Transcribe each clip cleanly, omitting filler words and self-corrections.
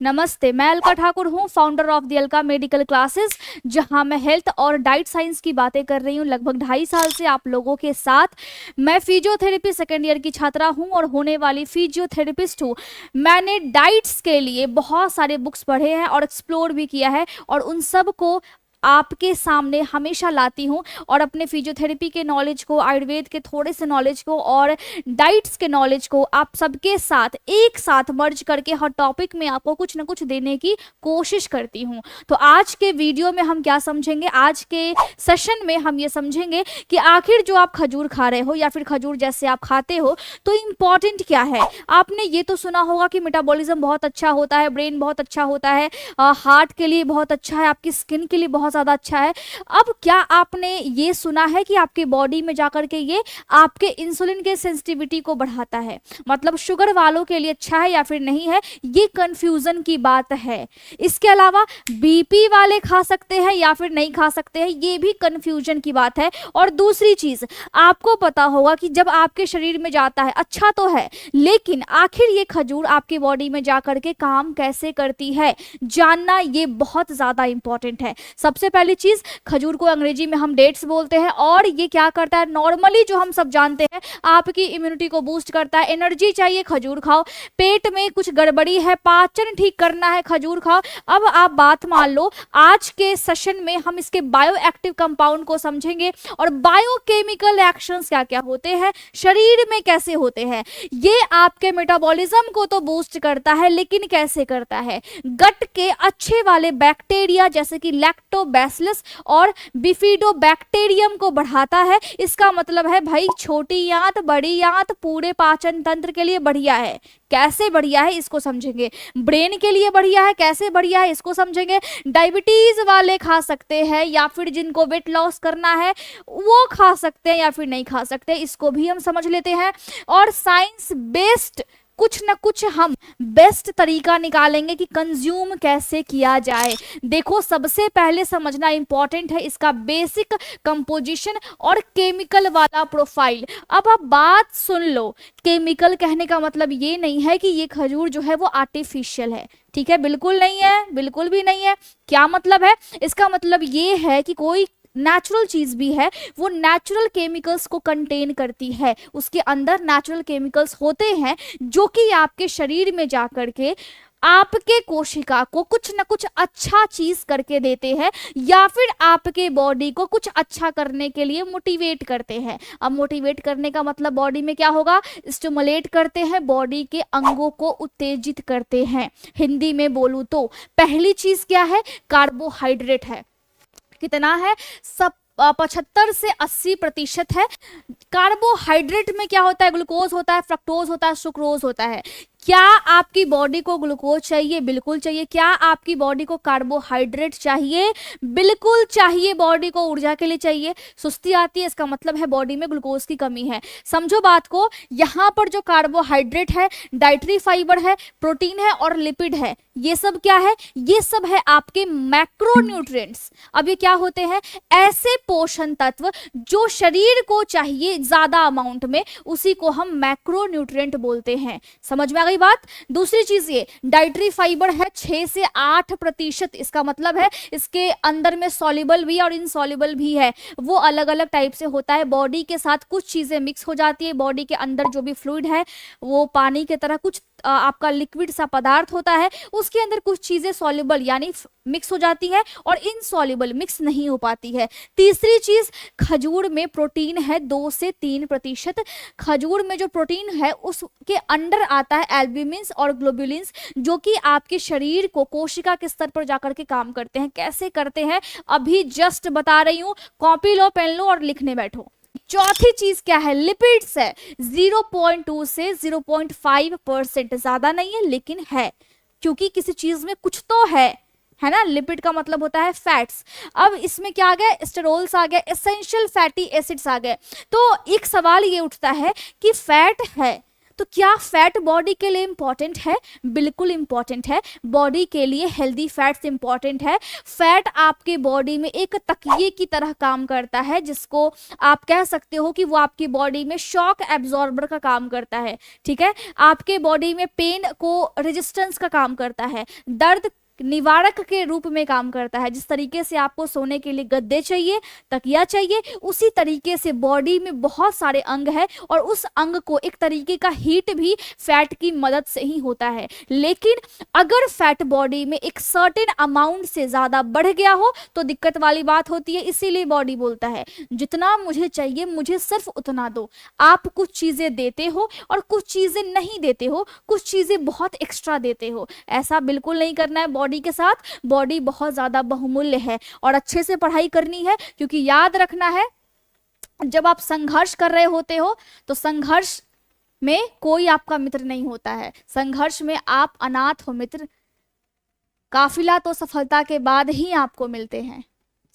नमस्ते, मैं अलका ठाकुर हूँ, founder of the Alka medical classes, जहां मैं हेल्थ और डाइट साइंस की बातें कर रही हूँ। लगभग 2.5 साल से आप लोगों के साथ। मैं फिजियोथेरेपी सेकेंड ईयर की छात्रा हूँ और होने वाली फिजियोथेरेपिस्ट हूँ। मैंने डाइट्स के लिए बहुत सारे बुक्स पढ़े हैं और एक्सप्लोर भी किया है, और उन सब को आपके सामने हमेशा लाती हूँ। और अपने फिजियोथेरेपी के नॉलेज को, आयुर्वेद के थोड़े से नॉलेज को और डाइट्स के नॉलेज को आप सबके साथ एक साथ मर्ज करके हर टॉपिक में आपको कुछ ना कुछ देने की कोशिश करती हूँ। तो आज के वीडियो में हम क्या समझेंगे, आज के सेशन में हम ये समझेंगे कि आखिर जो आप खजूर खा रहे हो या फिर खजूर जैसे आप खाते हो तो इम्पॉर्टेंट क्या है। आपने ये तो सुना होगा कि मेटाबॉलिज्म बहुत अच्छा होता है, ब्रेन बहुत अच्छा होता है, हार्ट के लिए बहुत अच्छा है, आपकी स्किन के लिए बहुत ज़्यादा अच्छा है। अब क्या आपने ये सुना है कि आपके बॉडी में जाकर के ये आपके इंसुलिन के सेंसिटिविटी को बढ़ाता है, मतलब शुगर वालों के लिए अच्छा है या फिर नहीं है, ये कंफ्यूजन की बात है। इसके अलावा बीपी वाले खा सकते हैं या फिर नहीं खा सकते हैं, ये भी कंफ्यूजन की बात है। और दूसरी चीज आपको पता होगा कि जब आपके शरीर में जाता है अच्छा तो है, लेकिन आखिर ये खजूर आपके बॉडी में जाकर के काम कैसे करती है, जानना ये बहुत ज्यादा इंपॉर्टेंट है। सबसे पहली चीज, खजूर को अंग्रेजी में हम डेट्स बोलते हैं, और ये क्या करता है, नॉर्मली जो हम सब जानते हैं, आपकी इम्यूनिटी को बूस्ट करता है। एनर्जी चाहिए, खजूर खाओ। पेट में कुछ गड़बड़ी है, पाचन ठीक करना है, खजूर खाओ। अब आप बात मान लो, आज के सेशन में हम इसके बायो एक्टिव कंपाउंड को समझेंगे और बायोकेमिकल एक्शंस क्या क्या होते हैं, शरीर में कैसे होते हैं। ये आपके मेटाबॉलिज्म को तो बूस्ट करता है, लेकिन कैसे करता है, गट के अच्छे वाले बैक्टीरिया जैसे कि लैक्टोबैसिलस और बिफिडोबैक्टीरियम को बढ़ाता है। इसका मतलब है भाई, छोटी आंत बड़ी आंत पूरे पाचन तंत्र के लिए बढ़िया है। कैसे बढ़िया है इसको समझेंगे। ब्रेन के लिए बढ़िया है, कैसे बढ़िया है इसको समझेंगे। डायबिटीज वाले खा सकते हैं या फिर जिनको वेट लॉस करना है वो खा सकते हैं या फिर नहीं खा सकते, इसको भी हम समझ लेते हैं। और साइंस बेस्ड कुछ ना कुछ हम बेस्ट तरीका निकालेंगे कि कंज्यूम कैसे किया जाए। देखो, सबसे पहले समझना इंपॉर्टेंट है इसका बेसिक कंपोजिशन और केमिकल वाला प्रोफाइल। अब आप बात सुन लो, केमिकल कहने का मतलब ये नहीं है कि ये खजूर जो है वो आर्टिफिशियल है, ठीक है, बिल्कुल नहीं है, बिल्कुल भी नहीं है। क्या मतलब है, इसका मतलब ये है कि कोई नेचुरल चीज भी है, वो नेचुरल केमिकल्स को कंटेन करती है, उसके अंदर नेचुरल केमिकल्स होते हैं जो कि आपके शरीर में जाकर के आपके कोशिका को कुछ ना कुछ अच्छा चीज करके देते हैं, या फिर आपके बॉडी को कुछ अच्छा करने के लिए मोटिवेट करते हैं। अब मोटिवेट करने का मतलब बॉडी में क्या होगा, स्टिमुलेट करते हैं, बॉडी के अंगों को उत्तेजित करते हैं। हिंदी में बोलूं तो पहली चीज क्या है, कार्बोहाइड्रेट है। कितना है, सब 75 से 80% है। कार्बोहाइड्रेट में क्या होता है, ग्लूकोज होता है, फ्रक्टोज होता है, सुक्रोज होता है। क्या आपकी बॉडी को ग्लूकोज चाहिए, बिल्कुल चाहिए। क्या आपकी बॉडी को कार्बोहाइड्रेट चाहिए, बिल्कुल चाहिए। बॉडी को ऊर्जा के लिए चाहिए, सुस्ती आती है, इसका मतलब है बॉडी में ग्लूकोज की कमी है। समझो बात को, यहां पर जो कार्बोहाइड्रेट है, डाइटरी फाइबर है, प्रोटीन है और लिपिड है, ये सब क्या है, ये सब है आपके मैक्रोन्यूट्रिएंट्स। अब ये क्या होते हैं, ऐसे पोषण तत्व जो शरीर को चाहिए ज्यादा अमाउंट में, उसी को हम मैक्रोन्यूट्रिएंट बोलते हैं। समझ में आ गई बात। दूसरी चीज, ये डाइटरी फाइबर है 6 से 8%, इसका मतलब है इसके अंदर में सॉल्युबल भी और इनसॉल्युबल भी है, वो अलग अलग टाइप से होता है। बॉडी के साथ कुछ चीजें मिक्स हो जाती है, बॉडी के अंदर जो भी फ्लूइड है वो पानी की तरह कुछ आपका लिक्विड सा पदार्थ होता है, उसके अंदर कुछ चीजें सॉल्युबल यानी मिक्स हो जाती है और इनसॉल्युबल मिक्स नहीं हो पाती है। तीसरी चीज, खजूर में प्रोटीन है 2 से 3%। खजूर में जो प्रोटीन है उसके अंडर आता है एल्ब्यूमिन्स और ग्लोबुलिन्स, जो कि आपके शरीर को कोशिका के स्तर पर जाकर के काम करते हैं। कैसे करते हैं अभी जस्ट बता रही हूं, कॉपी लो, पेन लो और लिखने बैठो। चौथी चीज क्या है, लिपिड्स है 0.2 से 0.5%, ज्यादा नहीं है लेकिन है, क्योंकि किसी चीज में कुछ तो है ना। लिपिड का मतलब होता है फैट्स। अब इसमें क्या आ गया, स्टेरोल्स आ गया, एसेंशियल फैटी एसिड्स आ गए। तो एक सवाल ये उठता है कि फैट है तो क्या फैट बॉडी के लिए इंपॉर्टेंट है? बिल्कुल इंपॉर्टेंट है। बॉडी के लिए हेल्दी फैट्स इंपॉर्टेंट है। फैट आपके बॉडी में एक तकिए की तरह काम करता है, जिसको आप कह सकते हो कि वो आपकी बॉडी में शॉक एब्जॉर्बर का काम करता है। ठीक है, आपके बॉडी में पेन को रेजिस्टेंस का काम करता है, दर्द निवारक के रूप में काम करता है। जिस तरीके से आपको सोने के लिए गद्दे चाहिए, तकिया चाहिए, उसी तरीके से बॉडी में बहुत सारे अंग है और उस अंग को एक तरीके का हीट भी फैट की मदद से ही होता है। लेकिन अगर फैट बॉडी में एक सर्टेन अमाउंट से ज्यादा बढ़ गया हो तो दिक्कत वाली बात होती है। इसीलिए बॉडी बोलता है जितना मुझे चाहिए मुझे सिर्फ उतना दो। आप कुछ चीजें देते हो और कुछ चीजें नहीं देते हो, कुछ चीजें बहुत एक्स्ट्रा देते हो। ऐसा बिल्कुल नहीं करना है बॉडी के साथ। बॉडी बहुत ज्यादा बहुमूल्य है और अच्छे से पढ़ाई करनी है, क्योंकि याद रखना है जब आप संघर्ष कर रहे होते हो तो संघर्ष में कोई आपका मित्र नहीं होता है। संघर्ष में आप अनाथ हो मित्र। काफिला तो सफलता के बाद ही आपको मिलते हैं।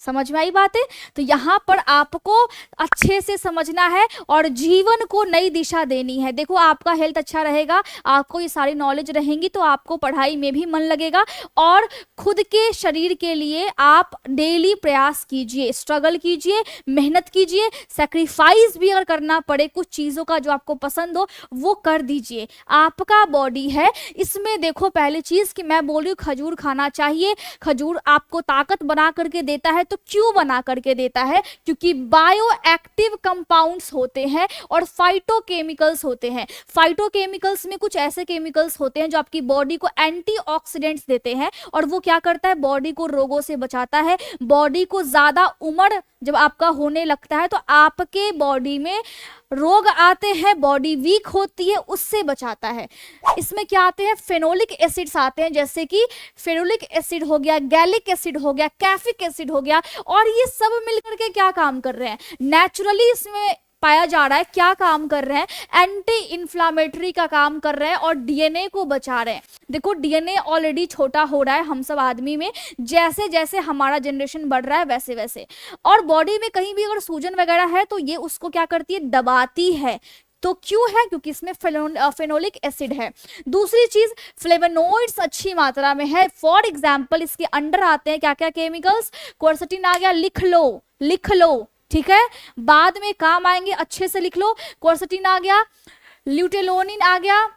समझ में आई बातें? तो यहाँ पर आपको अच्छे से समझना है और जीवन को नई दिशा देनी है। देखो, आपका हेल्थ अच्छा रहेगा, आपको ये सारी नॉलेज रहेंगी तो आपको पढ़ाई में भी मन लगेगा और खुद के शरीर के लिए आप डेली प्रयास कीजिए, स्ट्रगल कीजिए, मेहनत कीजिए, सेक्रीफाइस भी अगर करना पड़े कुछ चीज़ों का जो आपको पसंद हो वो कर दीजिए। आपका बॉडी है, इसमें देखो पहली चीज़ कि मैं बोल रही हूँ खजूर खाना चाहिए। खजूर आपको ताकत बना करके देता है। तो क्यों बना करके देता है? क्योंकि बायो एक्टिव कंपाउंड्स होते हैं और फाइटोकेमिकल्स होते हैं। फाइटोकेमिकल्स में कुछ ऐसे केमिकल्स होते हैं जो आपकी बॉडी को एंटीऑक्सीडेंट्स देते हैं और वो क्या करता है? बॉडी को रोगों से बचाता है। बॉडी को ज्यादा उम्र जब आपका होने लगता है तो आपके बॉडी में रोग आते हैं, बॉडी वीक होती है, उससे बचाता है। इसमें क्या आते हैं? फेनोलिक एसिड्स आते हैं, जैसे कि फेनोलिक एसिड हो गया, गैलिक एसिड हो गया, कैफिक एसिड हो गया, और ये सब मिलकर के क्या काम कर रहे हैं? नेचुरली इसमें पाया जा रहा है क्या काम कर रहे हैं? एंटी इंफ्लामेटरी का काम कर रहे हैं और डीएनए को बचा रहे हैं। देखो, डीएनए ऑलरेडी छोटा हो रहा है हम सब आदमी में, जैसे जैसे हमारा जनरेशन बढ़ रहा है वैसे वैसे, और बॉडी में कहीं भी अगर सूजन वगैरह है तो ये उसको क्या करती है? दबाती है। तो क्यों है? क्योंकि इसमें फेनोलिक एसिड है। दूसरी चीज, फ्लेवोनोइड्स अच्छी मात्रा में है। फॉर एग्जांपल इसके अंडर आते हैं क्या क्या केमिकल्स? क्वर्सेटिन आ गया, लिख लो, लिख लो, ठीक है, बाद में काम आएंगे, अच्छे से लिख लो। क्वर्सेटिन आ गया, ल्यूटेलोनिन आ गया,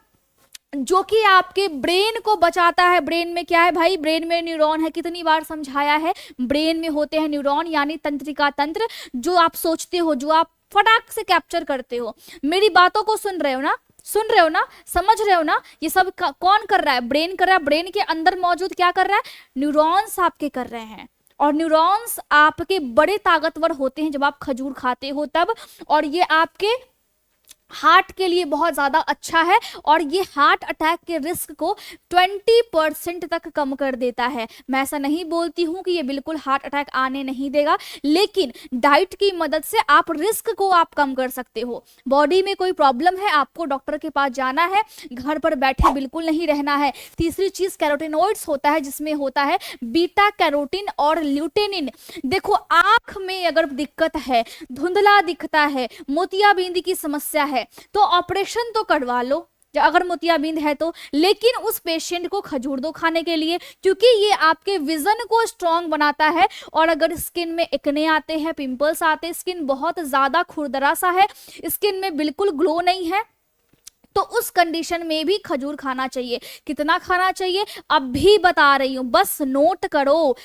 जो कि आपके ब्रेन को बचाता है। ब्रेन में क्या है भाई? ब्रेन में न्यूरॉन है। कितनी बार समझाया है, ब्रेन में होते हैं न्यूरॉन, यानी तंत्रिका तंत्र। जो आप सोचते हो, जो आप फटाक से कैप्चर करते हो। मेरी बातों को सुन रहे हो ना? सुन रहे हो ना? समझ रहे हो ना? ये सब कौन कर रहा है? ब्रेन कर रहा है। ब्रेन के अंदर मौजूद क्या कर रहा है? न्यूरॉन्स आपके कर रहे हैं। और न्यूरॉन्स आपके बड़े ताकतवर होते हैं जब आप खजूर खाते हो तब, और ये आपके हार्ट के लिए बहुत ज़्यादा अच्छा है और ये हार्ट अटैक के रिस्क को 20% तक कम कर देता है। मैं ऐसा नहीं बोलती हूँ कि ये बिल्कुल हार्ट अटैक आने नहीं देगा, लेकिन डाइट की मदद से आप रिस्क को आप कम कर सकते हो। बॉडी में कोई प्रॉब्लम है, आपको डॉक्टर के पास जाना है, घर पर बैठे बिल्कुल नहीं रहना है। तीसरी चीज़, कैरोटिनॉइड्स होता है, जिसमें होता है बीटा कैरोटीन और ल्यूटेनिन। देखो, आँख में अगर दिक्कत है, धुंधला दिखता है, मोतियाबिंद की समस्या है, तो ऑपरेशन तो करवा लो अगर मोतियाबिंद है तो, लेकिन उस पेशेंट को खजूर दो खाने के लिए, क्योंकि ये आपके विजन को स्ट्रांग बनाता है। और अगर स्किन में एक्ने आते हैं, पिंपल्स आते हैं, स्किन बहुत ज्यादा खुरदरा सा है, स्किन में बिल्कुल ग्लो नहीं है, तो उस कंडीशन में भी खजूर खाना चाहिए। कितना खाना चाहिए अब भी बता रही हूं, बस नोट करो।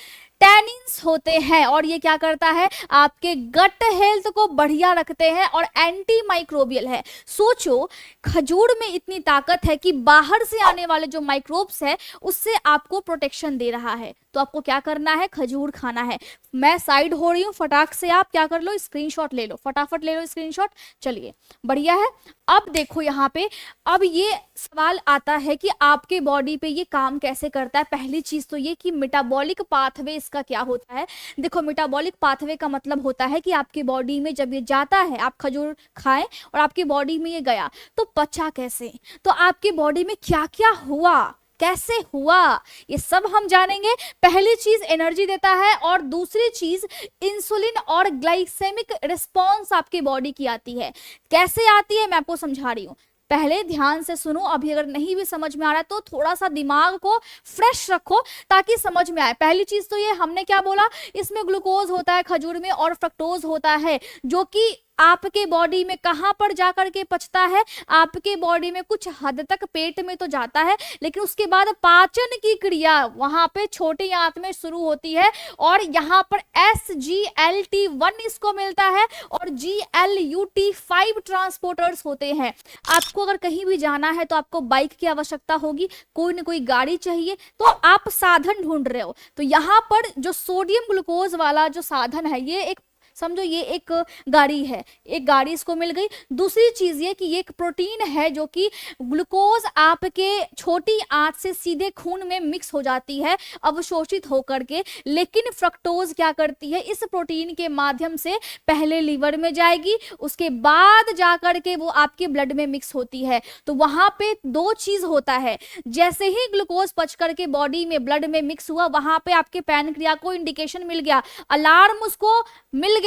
टैनिन्स होते हैं और ये क्या करता है? आपके गट हेल्थ को बढ़िया रखते हैं और एंटी माइक्रोबियल है। सोचो, खजूर में इतनी ताकत है कि बाहर से आने वाले जो माइक्रोब्स है उससे आपको प्रोटेक्शन दे रहा है। तो आपको क्या करना है? खजूर खाना है। मैं साइड हो रही हूँ, फटाक से आप क्या कर लो? स्क्रीनशॉट ले लो, फटाफट ले लो स्क्रीनशॉट। चलिए, बढ़िया है। अब देखो यहाँ पे, अब ये सवाल आता है कि आपके बॉडी पे ये काम कैसे करता है। पहली चीज तो ये कि मेटाबॉलिक पाथवे इसका क्या होता है। देखो, मेटाबॉलिक पाथवे का मतलब होता है कि आपकी बॉडी में जब ये जाता है, आप खजूर खाएं और आपकी बॉडी में ये गया तो पचा कैसे, तो आपकी बॉडी में क्या क्या हुआ, कैसे हुआ, ये सब हम जानेंगे। पहली चीज एनर्जी देता है और दूसरी चीज इंसुलिन और ग्लाइसेमिक रिस्पॉन्स आपकी बॉडी की आती है। कैसे आती है मैं आपको समझा रही हूँ। पहले ध्यान से सुनो, अभी अगर नहीं भी समझ में आ रहा है तो थोड़ा सा दिमाग को फ्रेश रखो ताकि समझ में आए। पहली चीज तो ये हमने क्या बोला, इसमें ग्लूकोज होता है खजूर में और फ्रक्टोज होता है, जो कि आपके बॉडी में कहां पर जाकर के पचता है, आपके बॉडी में कुछ हद तक पेट में तो जाता है, लेकिन उसके बाद पाचन की क्रिया वहां पे छोटी आंत में शुरू होती है और यहाँ पर SGLT1 इसको मिलता है और GLUT5 ट्रांसपोर्टर्स होते हैं। आपको अगर कहीं भी जाना है तो आपको बाइक की आवश्यकता होगी, कोई ना कोई गाड़ी चाहिए, तो आप साधन ढूंढ रहे हो। तो यहाँ पर जो सोडियम ग्लूकोज वाला जो साधन है, ये एक समझो ये एक गाड़ी है, एक गाड़ी इसको मिल गई। दूसरी चीज ये कि ये एक प्रोटीन है जो कि ग्लूकोज आपके छोटी आंत से सीधे खून में मिक्स हो जाती है अवशोषित होकर के, लेकिन फ्रक्टोज क्या करती है, इस प्रोटीन के माध्यम से पहले लीवर में जाएगी, उसके बाद जाकर के वो आपके ब्लड में मिक्स होती है। तो वहां पे दो चीज होता है, जैसे ही ग्लूकोज पच करके बॉडी में ब्लड में मिक्स हुआ, वहां पे आपके पैनक्रिया को इंडिकेशन मिल गया, अलार्म उसको मिल गया।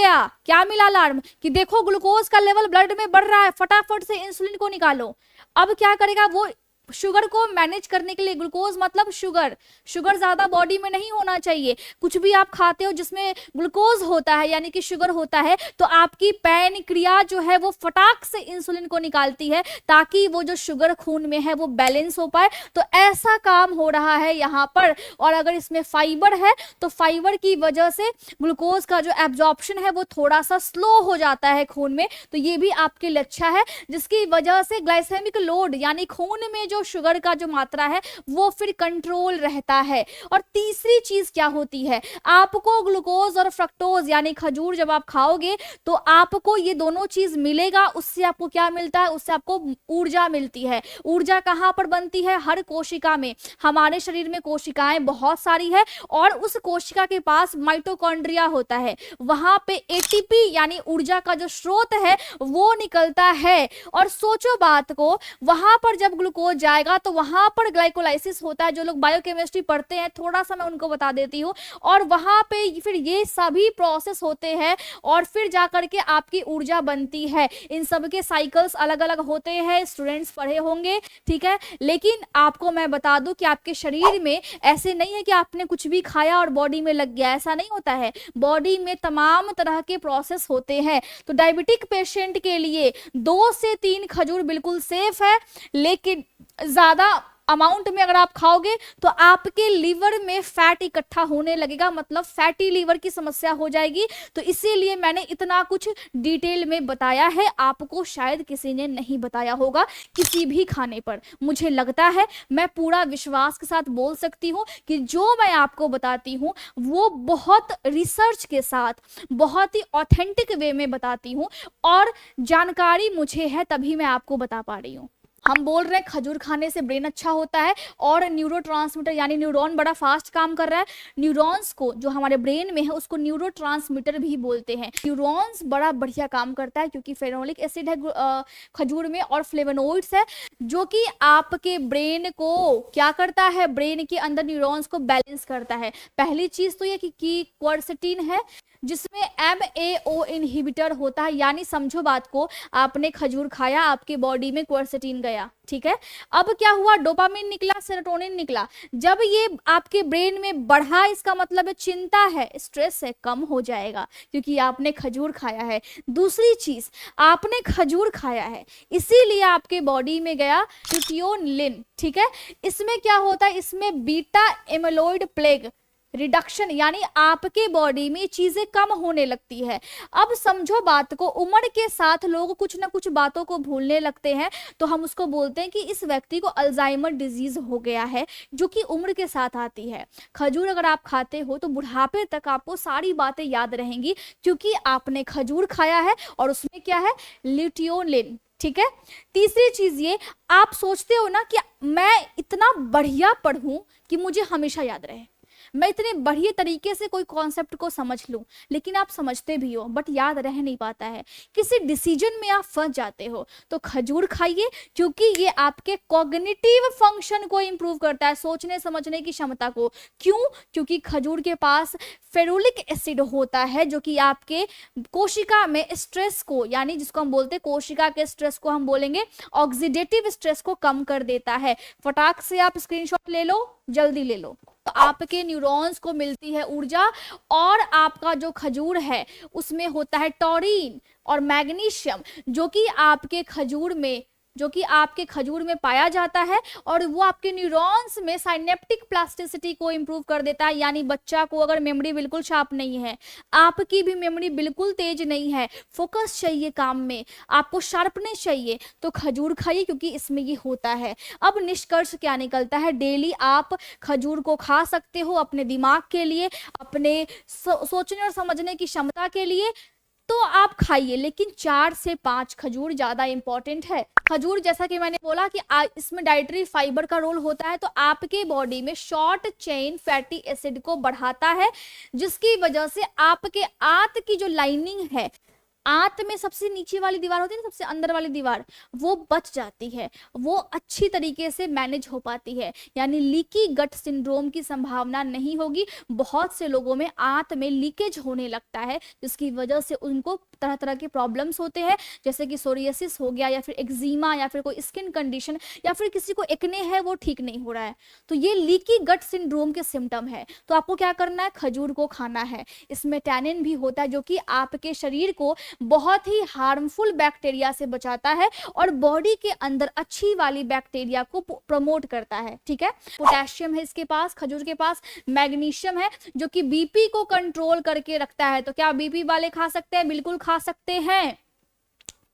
क्या मिला अलार्म कि देखो ग्लूकोज का लेवल ब्लड में बढ़ रहा है, फटाफट से इंसुलिन को निकालो। अब क्या करेगा वो, शुगर को मैनेज करने के लिए, ग्लूकोज मतलब शुगर, शुगर ज्यादा बॉडी में नहीं होना चाहिए। कुछ भी आप खाते हो जिसमें ग्लूकोज होता है यानी कि शुगर होता है, तो आपकी पैनक्रिया जो है वो फटाक से इंसुलिन को निकालती है ताकि वो जो शुगर खून में है वो बैलेंस हो पाए। तो ऐसा काम हो रहा है यहाँ पर। और अगर इसमें फाइबर है तो फाइबर की वजह से ग्लूकोज का जो एब्जॉर्प्शन है वो थोड़ा सा स्लो हो जाता है खून में, तो ये भी आपके लिए अच्छा है, जिसकी वजह से ग्लाइसेमिक लोड यानी खून में जो शुगर का जो मात्रा है वो फिर कंट्रोल रहता है। और तीसरी चीज क्या होती है, आपको ग्लूकोज और फ्रक्टोज यानी खजूर जब आप खाओगे तो आपको ये दोनों चीज मिलेगा। उससे आपको क्या मिलता है, उससे आपको ऊर्जा मिलती है। ऊर्जा कहां पर बनती है, हर कोशिका में। हमारे शरीर में कोशिकाएं बहुत सारी है और उस कोशिका के पास माइटोकॉन्ड्रिया होता है, वहां पे एटीपी यानी ऊर्जा का जो स्रोत है वो निकलता है। और सोचो बात को, वहां पर जब ग्लूकोज जाएगा तो वहां पर ग्लाइकोलाइसिस होता है। जो लोग बायोकेमिस्ट्री पढ़ते हैं थोड़ा सा मैं उनको बता देती हूँ। और वहां पे फिर ये सभी प्रोसेस होते हैं और फिर जाकर के आपकी ऊर्जा बनती है। इन सब के साइकिल्स अलग अलग होते हैं, स्टूडेंट्स पढ़े होंगे, ठीक है। लेकिन आपको मैं बता दूं कि आपके शरीर में ऐसे नहीं है कि आपने कुछ भी खाया और बॉडी में लग गया, ऐसा नहीं होता है। बॉडी में तमाम तरह के प्रोसेस होते हैं। तो डायबिटिक पेशेंट के लिए 2 से 3 खजूर बिल्कुल सेफ है, लेकिन ज्यादा अमाउंट में अगर आप खाओगे तो आपके लीवर में फैट इकट्ठा होने लगेगा, मतलब फैटी लीवर की समस्या हो जाएगी। तो इसीलिए मैंने इतना कुछ डिटेल में बताया है, आपको शायद किसी ने नहीं बताया होगा किसी भी खाने पर। मुझे लगता है मैं पूरा विश्वास के साथ बोल सकती हूँ कि जो मैं आपको बताती हूँ वो बहुत रिसर्च के साथ, बहुत ही ऑथेंटिक वे में बताती हूँ और जानकारी मुझे है तभी मैं आपको बता पा रही हूँ। हम बोल रहे हैं खजूर खाने से ब्रेन अच्छा होता है और न्यूरोट्रांसमीटर यानी न्यूरॉन बड़ा फास्ट काम कर रहा है। न्यूरॉन्स को जो हमारे ब्रेन में है उसको न्यूरोट्रांसमीटर भी बोलते हैं। न्यूरॉन्स बड़ा बढ़िया काम करता है क्योंकि फेनोलिक एसिड है खजूर में और फ्लेवोनोइड्स है जो कि आपके ब्रेन को क्या करता है, ब्रेन के अंदर न्यूरॉन्स को बैलेंस करता है। पहली चीज तो ये कि क्वर्सेटिन है जिसमें MAO इनहिबिटर होता है, यानी समझो बात को, आपने खजूर खाया, आपके बॉडी में क्वर्सेटिन गया, ठीक है। अब क्या हुआ, डोपामिन निकला, सेरोटोनिन निकला। जब ये आपके ब्रेन में बढ़ा, इसका मतलब है चिंता है, स्ट्रेस है, कम हो जाएगा क्योंकि आपने खजूर खाया है। दूसरी चीज, आपने खजूर खाया है इसीलिए आपके बॉडी में गया ल्यूटियोनिन, ठीक है। इसमें क्या होता है, इसमें बीटा एमिलोइड प्लेग रिडक्शन यानी आपके बॉडी में चीजें कम होने लगती है। अब समझो बात को, उम्र के साथ लोग कुछ ना कुछ बातों को भूलने लगते हैं, तो हम उसको बोलते हैं कि इस व्यक्ति को अल्जाइमर डिजीज हो गया है, जो कि उम्र के साथ आती है। खजूर अगर आप खाते हो तो बुढ़ापे तक आपको सारी बातें याद रहेंगी क्योंकि आपने खजूर खाया है और उसमें क्या है, ल्यूटियोनिन, ठीक है। तीसरी चीज ये, आप सोचते हो ना कि मैं इतना बढ़िया पढ़ूं कि मुझे हमेशा याद रहे, मैं इतने बढ़िया तरीके से कोई कॉन्सेप्ट को समझ लूं, लेकिन आप समझते भी हो बट याद रह नहीं पाता है, किसी डिसीजन में आप फंस जाते हो, तो खजूर खाइए, क्योंकि ये आपके कॉग्निटिव फंक्शन को इंप्रूव करता है, सोचने समझने की क्षमता को। क्यों? क्योंकि खजूर के पास फेरुलिक एसिड होता है, जो कि आपके कोशिका में स्ट्रेस को, यानी जिसको हम बोलते हैं कोशिका के स्ट्रेस को हम बोलेंगे ऑक्सीडेटिव स्ट्रेस को कम कर देता है। फटाक से आप स्क्रीनशॉट ले लो, जल्दी ले लो। तो आपके न्यूरॉन्स को मिलती है ऊर्जा, और आपका जो खजूर है उसमें होता है टॉरिन और मैग्नीशियम, जो कि आपके खजूर में पाया जाता है, और वो आपके न्यूरॉन्स में साइनेप्टिक प्लास्टिसिटी को इंप्रूव कर देता है। यानी बच्चा को अगर मेमोरी बिल्कुल शार्प नहीं है, आपकी भी मेमोरी बिल्कुल तेज नहीं है, फोकस चाहिए काम में, आपको शार्पनेस चाहिए, तो खजूर खाइए, क्योंकि इसमें ये होता है। अब निष्कर्ष क्या निकलता है? डेली आप खजूर को खा सकते हो अपने दिमाग के लिए, अपने सोचने और समझने की क्षमता के लिए, तो आप खाइए, लेकिन 4 से 5 खजूर ज्यादा इंपॉर्टेंट है। खजूर, जैसा कि मैंने बोला कि इसमें डाइटरी फाइबर का रोल होता है, तो आपके बॉडी में शॉर्ट चेन फैटी एसिड को बढ़ाता है, जिसकी वजह से आपके आंत की जो लाइनिंग है, आंत में सबसे नीचे वाली दीवार होती है ना, सबसे अंदर वाली दीवार, वो बच जाती है, वो अच्छी तरीके से मैनेज हो पाती है, यानी लीकी गट सिंड्रोम की संभावना नहीं होगी। बहुत से लोगों में आंत में लीकेज होने लगता है, जिसकी वजह से उनको तरह तरह के प्रॉब्लम्स होते हैं, जैसे कि सोरियासिस हो गया, या फिर एक्जिमा, या फिर कोई स्किन कंडीशन, या फिर किसी को एक्ने है वो ठीक नहीं हो रहा है, तो ये लीकी गट सिंड्रोम के सिम्टम है। तो आपको क्या करना है? खजूर को खाना है। इसमें टैनिन भी होता है, जो कि आपके शरीर को बहुत ही हार्मफुल बैक्टीरिया से बचाता है, और बॉडी के अंदर अच्छी वाली बैक्टीरिया को प्रमोट करता है। ठीक है, पोटेशियम है इसके पास, खजूर के पास मैग्नीशियम है, जो कि बीपी को कंट्रोल करके रखता है। तो क्या बीपी वाले खा सकते हैं? बिल्कुल खा सकते हैं।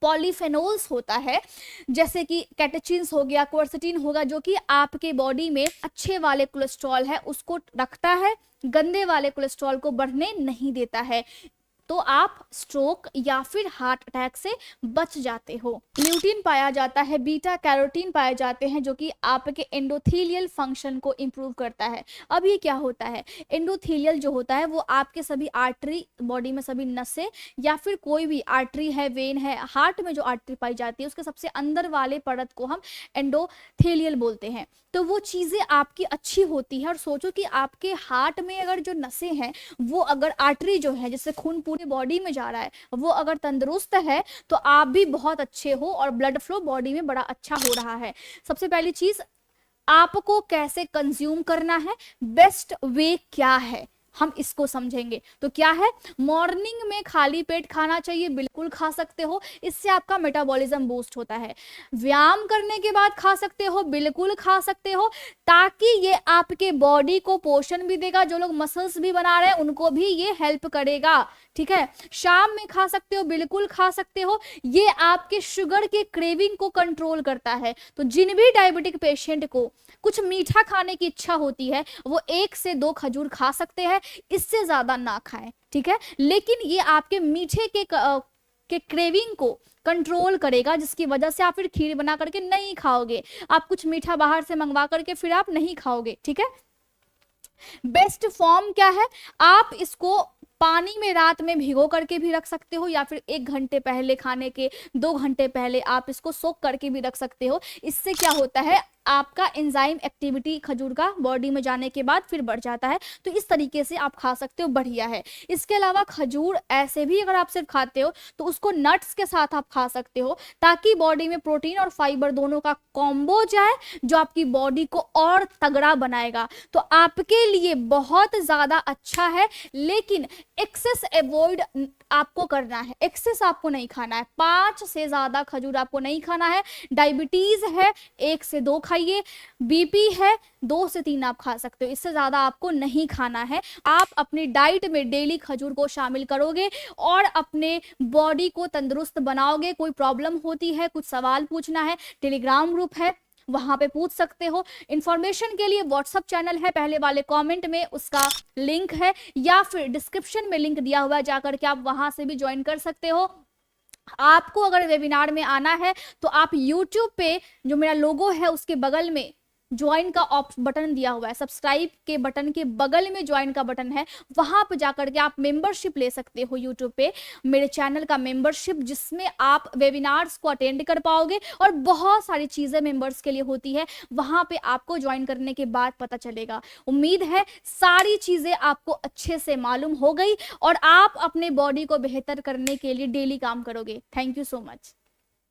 पॉलीफेनोल्स होता है, जैसे कि कैटेचिन्स हो गया, क्वर्सेटिन होगा, जो कि आपके बॉडी में अच्छे वाले कोलेस्ट्रॉल है उसको रखता है, गंदे वाले कोलेस्ट्रॉल को बढ़ने नहीं देता है, तो आप स्ट्रोक या फिर हार्ट अटैक से बच जाते हो। ल्यूटिन पाया जाता है, बीटा कैरोटीन पाए जाते हैं, जो कि आपके एंडोथेलियल फंक्शन को इंप्रूव करता है। अब ये क्या होता है? एंडोथेलियल जो होता है वो आपके सभी आर्टरी, बॉडी में सभी नसें, या फिर कोई भी आर्टरी है, वेन है, हार्ट में जो आर्टरी पाई जाती है उसके सबसे अंदर वाले परत को हम एंडोथेलियल बोलते हैं। तो वो चीजें आपकी अच्छी होती है, और सोचो कि आपके हार्ट में अगर जो नसें हैं, वो अगर आर्टरी जो है जिससे खून पूरी बॉडी में जा रहा है, वो अगर तंदुरुस्त है, तो आप भी बहुत अच्छे हो, और ब्लड फ्लो बॉडी में बड़ा अच्छा हो रहा है। सबसे पहली चीज, आपको कैसे कंज्यूम करना है, बेस्ट वे क्या है, हम इसको समझेंगे। तो क्या है? मॉर्निंग में खाली पेट खाना चाहिए, बिल्कुल खा सकते हो, इससे आपका मेटाबॉलिज्म बूस्ट होता है। व्यायाम करने के बाद खा सकते हो, बिल्कुल खा सकते हो, ताकि ये आपके बॉडी को पोषण भी देगा, जो लोग मसल्स भी बना रहे हैं उनको भी ये हेल्प करेगा। ठीक है, शाम में खा सकते हो, बिल्कुल खा सकते हो, ये आपके शुगर के क्रेविंग को कंट्रोल करता है। तो जिन भी डायबिटिक पेशेंट को कुछ मीठा खाने की इच्छा होती है, वो 1 से 2 खजूर खा सकते हैं, इससे ज्यादा ना खाएं। ठीक है, लेकिन ये आपके मीठे के क्रेविंग को कंट्रोल करेगा, जिसकी वजह से आप फिर खीर बना करके नहीं खाओगे, आप कुछ मीठा बाहर से मंगवा करके फिर आप नहीं खाओगे। ठीक है, बेस्ट फॉर्म क्या है? आप इसको पानी में रात में भिगो करके भी रख सकते हो, या फिर 1 घंटे पहले, खाने के 2 घंटे पहले आप इसको सोक करके भी रख सकते हो। इससे क्या होता है, आपका एंजाइम एक्टिविटी खजूर का बॉडी में जाने के बाद फिर बढ़ जाता है। तो इस तरीके से आप खा सकते हो, बढ़िया है। इसके अलावा खजूर ऐसे भी अगर आप सिर्फ खाते हो तो उसको नट्स के साथ आप खा सकते हो, ताकि बॉडी में प्रोटीन और फाइबर दोनों का कॉम्बो जाए, जो आपकी बॉडी को और तगड़ा बनाएगा। तो आपके लिए बहुत ज्यादा अच्छा है, लेकिन एक्सेस अवॉइड आपको करना है, एक्सेस आपको नहीं खाना है। 5 से ज्यादा खजूर आपको नहीं खाना है। डायबिटीज है 1 से 2 खाइए, बीपी है 2 से 3 आप खा सकते हो, इससे ज्यादा आपको नहीं खाना है। आप अपनी डाइट में डेली खजूर को शामिल करोगे और अपने बॉडी को तंदुरुस्त बनाओगे। कोई प्रॉब्लम होती है, कुछ सवाल पूछना है, टेलीग्राम ग्रुप है, वहां पे पूछ सकते हो। इंफॉर्मेशन के लिए व्हाट्सएप चैनल है, पहले वाले कमेंट में उसका लिंक है, या फिर डिस्क्रिप्शन में लिंक दिया हुआ है, जाकर के आप वहां से भी ज्वाइन कर सकते हो। आपको अगर वेबिनार में आना है तो आप YouTube पे जो मेरा लोगो है उसके बगल में ज्वाइन का बटन दिया हुआ है, सब्सक्राइब के बटन के बगल में ज्वाइन का बटन है, वहां पर जाकर के आप मेंबरशिप ले सकते हो यूट्यूब पे, मेरे चैनल का मेंबरशिप, जिसमें आप वेबिनार्स को अटेंड कर पाओगे और बहुत सारी चीजें मेंबर्स के लिए होती है, वहां पे आपको ज्वाइन करने के बाद पता चलेगा। उम्मीद है सारी चीजें आपको अच्छे से मालूम हो गई और आप अपने बॉडी को बेहतर करने के लिए डेली काम करोगे। Thank you so much.